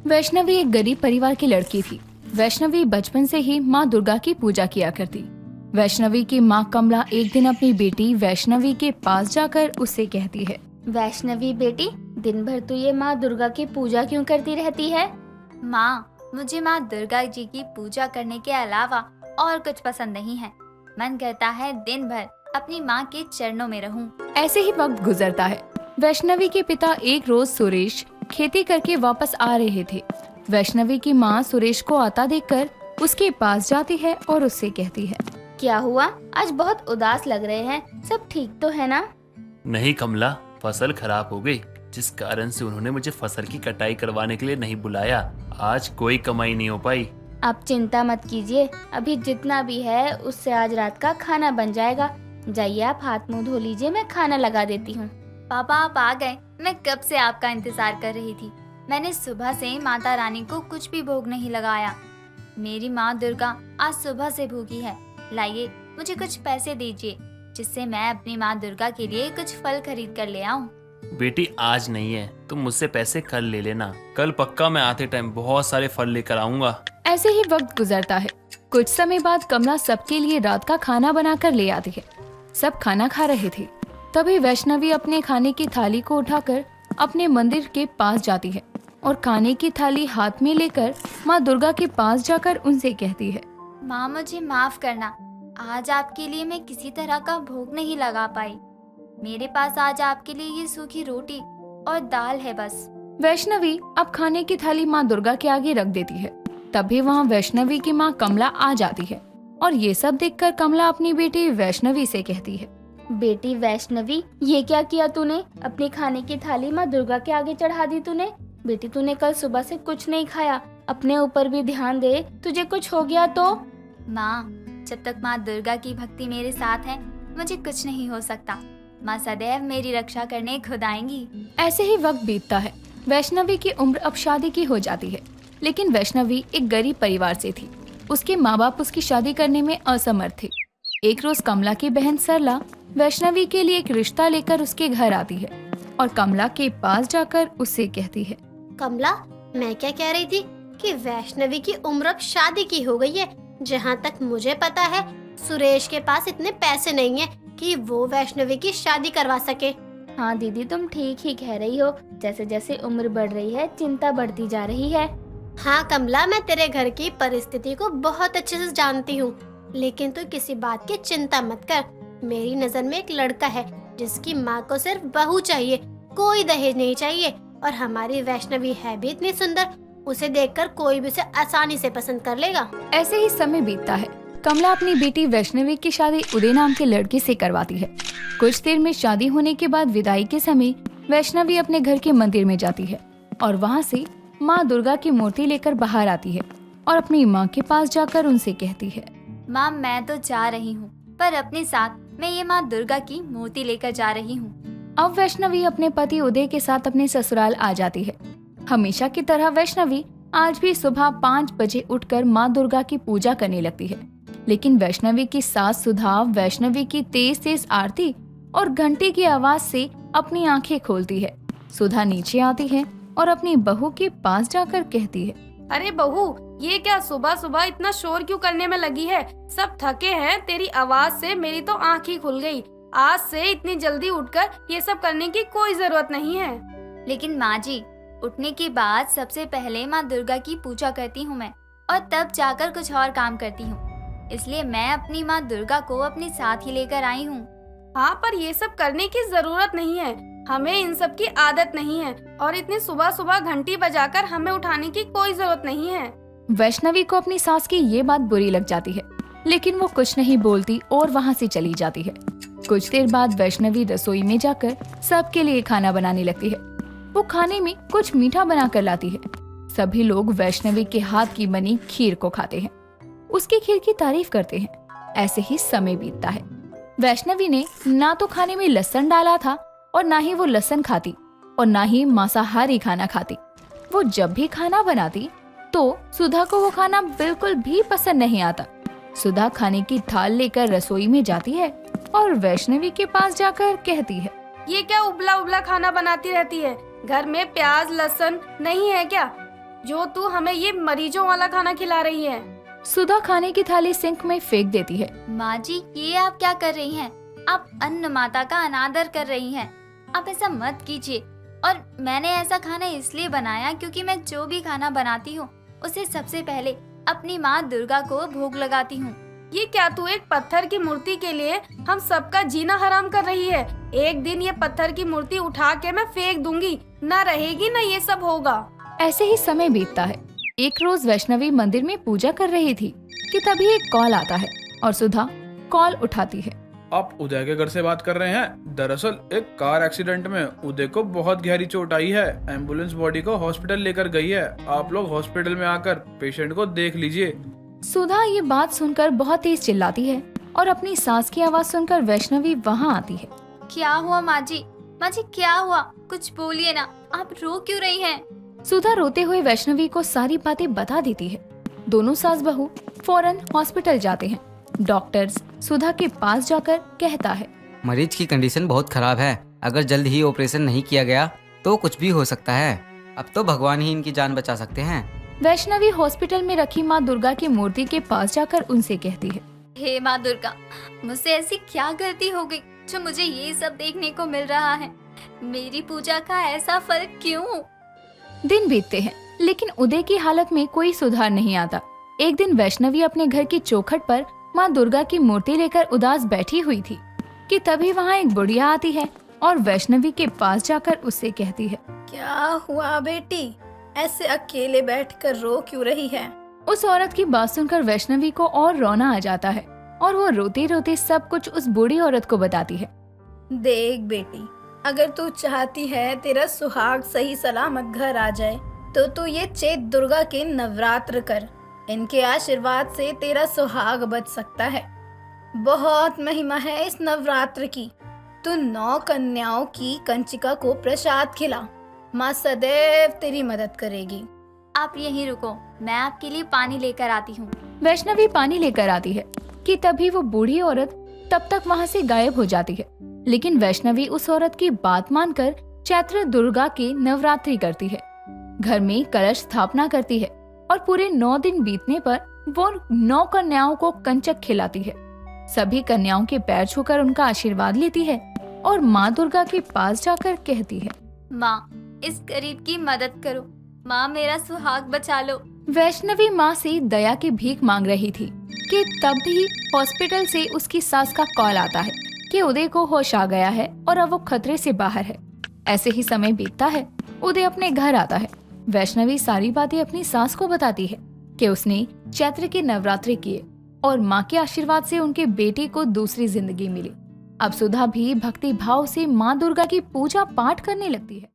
वैष्णवी एक गरीब परिवार की लड़की थी। वैष्णवी बचपन से ही माँ दुर्गा की पूजा किया करती। वैष्णवी की माँ कमला एक दिन अपनी बेटी वैष्णवी के पास जाकर उससे कहती है, वैष्णवी बेटी, दिन भर तू ये माँ दुर्गा की पूजा क्यों करती रहती है? माँ, मुझे माँ दुर्गा जी की पूजा करने के अलावा और कुछ पसंद नहीं है। मन करता है दिन भर अपनी माँ के चरणों में रहूं। ऐसे ही वक्त गुजरता है। वैष्णवी के पिता एक रोज सुरेश खेती करके वापस आ रहे थे। वैष्णवी की माँ सुरेश को आता देखकर उसके पास जाती है और उससे कहती है, क्या हुआ? आज बहुत उदास लग रहे हैं। सब ठीक तो है ना? नहीं कमला, फसल खराब हो गई, जिस कारण से उन्होंने मुझे फसल की कटाई करवाने के लिए नहीं बुलाया। आज कोई कमाई नहीं हो पाई। आप चिंता मत कीजिए, अभी जितना भी है उससे आज रात का खाना बन जाएगा। जाइए आप हाथ मुंह धो लीजिए, मैं खाना लगा देती हूँ। पापा, आप आ गए। मैं कब से आपका इंतजार कर रही थी। मैंने सुबह से माता रानी को कुछ भी भोग नहीं लगाया। मेरी माँ दुर्गा आज सुबह से भूखी है। लाइए, मुझे कुछ पैसे दीजिए, जिससे मैं अपनी माँ दुर्गा के लिए कुछ फल खरीद कर ले आऊँ। बेटी, आज नहीं है, तुम मुझसे पैसे कल ले लेना। कल पक्का मैं आते टाइम बहुत सारे फल लेकर आऊंगा। ऐसे ही वक्त गुजरता है। कुछ समय बाद कमला सबके लिए रात का खाना बनाकर ले आती है। सब खाना खा रहे थे। तभी वैष्णवी अपने खाने की थाली को उठाकर अपने मंदिर के पास जाती है और खाने की थाली हाथ में लेकर माँ दुर्गा के पास जाकर उनसे कहती है, माँ, मुझे माफ करना। आज आपके लिए मैं किसी तरह का भोग नहीं लगा पाई। मेरे पास आज आपके लिए ये सूखी रोटी और दाल है बस। वैष्णवी अब खाने की थाली माँ दुर्गा के आगे रख देती है। तभी वहाँ वैष्णवी की माँ कमला आ जाती है और ये सब देखकर कमला अपनी बेटी वैष्णवी से कहती है, बेटी वैष्णवी, ये क्या किया तूने? अपनी खाने की थाली माँ दुर्गा के आगे चढ़ा दी तूने। बेटी, तूने कल सुबह से कुछ नहीं खाया, अपने ऊपर भी ध्यान दे। तुझे कुछ हो गया तो? माँ, जब तक माँ दुर्गा की भक्ति मेरे साथ है, मुझे कुछ नहीं हो सकता। माँ सदैव मेरी रक्षा करने खुद आएंगी। ऐसे ही वक्त बीतता है। वैष्णवी की उम्र अब शादी की हो जाती है, लेकिन वैष्णवी एक गरीब परिवार से थी। उसके माँ बाप उसकी शादी करने में असमर्थ थे। एक रोज कमला की बहन सरला वैष्णवी के लिए एक रिश्ता लेकर उसके घर आती है और कमला के पास जाकर उससे कहती है, कमला, मैं क्या कह रही थी कि वैष्णवी की उम्र अब शादी की हो गई है। जहाँ तक मुझे पता है, सुरेश के पास इतने पैसे नहीं है कि वो वैष्णवी की शादी करवा सके। हाँ दीदी, तुम ठीक ही कह रही हो। जैसे जैसे उम्र बढ़ रही है, चिंता बढ़ती जा रही है। हाँ कमला, मैं तेरे घर की परिस्थिति को बहुत अच्छे से जानती हूँ, लेकिन तू किसी बात की चिंता मत कर। मेरी नजर में एक लड़का है जिसकी माँ को सिर्फ बहू चाहिए, कोई दहेज नहीं चाहिए। और हमारी वैष्णवी है भी इतनी सुंदर, उसे देखकर कोई भी उसे आसानी से पसंद कर लेगा। ऐसे ही समय बीतता है। कमला अपनी बेटी वैष्णवी की शादी उदय नाम के लड़के से करवाती है। कुछ देर में शादी होने के बाद विदाई के समय वैष्णवी अपने घर के मंदिर में जाती है और वहाँ से माँ दुर्गा की मूर्ति लेकर बाहर आती है और अपनी माँ के पास जाकर उनसे कहती है, माँ, मैं तो जा रही हूँ, पर अपने साथ मैं ये माँ दुर्गा की मूर्ति लेकर जा रही हूँ। अब वैष्णवी अपने पति उदय के साथ अपने ससुराल आ जाती है। हमेशा की तरह वैष्णवी आज भी सुबह 5 बजे उठकर माँ दुर्गा की पूजा करने लगती है। लेकिन वैष्णवी की सास सुधा वैष्णवी की तेज तेज आरती और घंटी की आवाज से अपनी आंखें खोलती है। सुधा नीचे आती है और अपनी बहू के पास जाकर कहती है, अरे बहू, ये क्या सुबह सुबह इतना शोर क्यों करने में लगी है? सब थके हैं, तेरी आवाज से मेरी तो आँख ही खुल गई। आज से इतनी जल्दी उठकर ये सब करने की कोई जरूरत नहीं है। लेकिन माँ जी, उठने के बाद सबसे पहले माँ दुर्गा की पूजा करती हूँ मैं, और तब जाकर कुछ और काम करती हूँ। इसलिए मैं अपनी माँ दुर्गा को अपने साथ ही लेकर आई हूँ। हाँ, पर ये सब करने की जरूरत नहीं है। हमें इन सब की आदत नहीं है और इतनी सुबह सुबह घंटी बजाकर हमें उठाने की कोई जरूरत नहीं है। वैष्णवी को अपनी सास की ये बात बुरी लग जाती है, लेकिन वो कुछ नहीं बोलती और वहाँ से चली जाती है। कुछ देर बाद वैष्णवी रसोई में जाकर सबके लिए खाना बनाने लगती है। वो खाने में कुछ मीठा बना कर लाती है। सभी लोग वैष्णवी के हाथ की बनी खीर को खाते हैं, उसकी खीर की तारीफ करते हैं। ऐसे ही समय बीतता है। वैष्णवी ने ना तो खाने में लहसुन डाला था और ना ही वो लहसुन खाती और ना ही मांसाहारी खाना खाती। वो जब भी खाना बनाती तो सुधा को वो खाना बिल्कुल भी पसंद नहीं आता। सुधा खाने की थाल लेकर रसोई में जाती है और वैष्णवी के पास जाकर कहती है, ये क्या उबला उबला खाना बनाती रहती है? घर में प्याज लहसुन नहीं है क्या? जो तू हमें ये मरीजों वाला खाना खिला रही है। सुधा खाने की थाली सिंक में फेंक देती है। माँ जी, ये आप क्या कर रही हैं? आप अन्न माता का अनादर कर रही हैं। आप ऐसा मत कीजिए। और मैंने ऐसा खाना इसलिए बनाया क्योंकि मैं जो भी खाना बनाती हूँ उसे सबसे पहले अपनी माँ दुर्गा को भोग लगाती हूँ। ये क्या तू एक पत्थर की मूर्ति के लिए हम सबका जीना हराम कर रही है? एक दिन ये पत्थर की मूर्ति उठा के मैं फेंक दूंगी, ना रहेगी ना ये सब होगा। ऐसे ही समय बीतता है। एक रोज वैष्णवी मंदिर में पूजा कर रही थी कि तभी एक कॉल आता है और सुधा कॉल उठाती है। आप उदय के घर से बात कर रहे हैं? दरअसल एक कार एक्सीडेंट में उदय को बहुत गहरी चोट आई है। एम्बुलेंस बॉडी को हॉस्पिटल लेकर गई है। आप लोग हॉस्पिटल में आकर पेशेंट को देख लीजिए। सुधा ये बात सुनकर बहुत तेज चिल्लाती है और अपनी सास की आवाज सुनकर वैष्णवी वहाँ आती है। क्या हुआ माँ जी? माँ जी क्या हुआ? कुछ बोलिए ना, आप रो क्यों रही हैं? सुधा रोते हुए वैष्णवी को सारी बातें बता देती है। दोनों सास बहू फौरन हॉस्पिटल जाते हैं। डॉक्टर्स सुधा के पास जाकर कहता है, मरीज की कंडीशन बहुत खराब है। अगर जल्द ही ऑपरेशन नहीं किया गया तो कुछ भी हो सकता है। अब तो भगवान ही इनकी जान बचा सकते हैं। वैष्णवी हॉस्पिटल में रखी माँ दुर्गा की मूर्ति के पास जाकर उनसे कहती है, हे माँ दुर्गा, मुझसे ऐसी क्या गलती हो गई जो मुझे ये सब देखने को मिल रहा है? मेरी पूजा का ऐसा फल क्यों? दिन बीतते हैं लेकिन उदय की हालत में कोई सुधार नहीं आता। एक दिन वैष्णवी अपने घर की चौखट पर माँ दुर्गा की मूर्ति लेकर उदास बैठी हुई थी कि तभी वहाँ एक बुढ़िया आती है और वैष्णवी के पास जाकर उससे कहती है, क्या हुआ बेटी? ऐसे अकेले बैठकर रो क्यों रही है? उस औरत की बात सुनकर वैष्णवी को और रोना आ जाता है और वो रोते रोते सब कुछ उस बूढ़ी औरत को बताती है। देख बेटी, अगर तू चाहती है तेरा सुहाग सही सलामत घर आ जाए तो तू ये चैत दुर्गा के नवरात्र कर। इनके आशीर्वाद से तेरा सुहाग बच सकता है। बहुत महिमा है इस नवरात्र की। तू 9 कन्याओं की कंचिका को प्रसाद खिला। माँ सदैव तेरी मदद करेगी। आप यहीं रुको, मैं आपके लिए पानी लेकर आती हूँ। वैष्णवी पानी लेकर आती है कि तभी वो बूढ़ी औरत तब तक वहाँ से गायब हो जाती है। लेकिन वैष्णवी उस औरत की बात मानकर चैत्र दुर्गा की नवरात्रि करती है। घर में कलश स्थापना करती है और पूरे 9 दिन बीतने पर वो 9 कन्याओं को कंचक खिलाती है। सभी कन्याओं के पैर छूकर उनका आशीर्वाद लेती है और माँ दुर्गा के पास जाकर कहती है, माँ, इस गरीब की मदद करो। माँ, मेरा सुहाग बचा लो। वैष्णवी माँ से दया की भीख मांग रही थी कि तभी हॉस्पिटल से उसकी सास का कॉल आता है कि उदय को होश आ गया है और अब वो खतरे से बाहर है। ऐसे ही समय बीतता है। उदय अपने घर आता है। वैष्णवी सारी बातें अपनी सास को बताती है कि उसने चैत्र के नवरात्रि किए और माँ के आशीर्वाद से उनके बेटे को दूसरी जिंदगी मिली। अब सुधा भी भक्ति भाव से माँ दुर्गा की पूजा पाठ करने लगती है।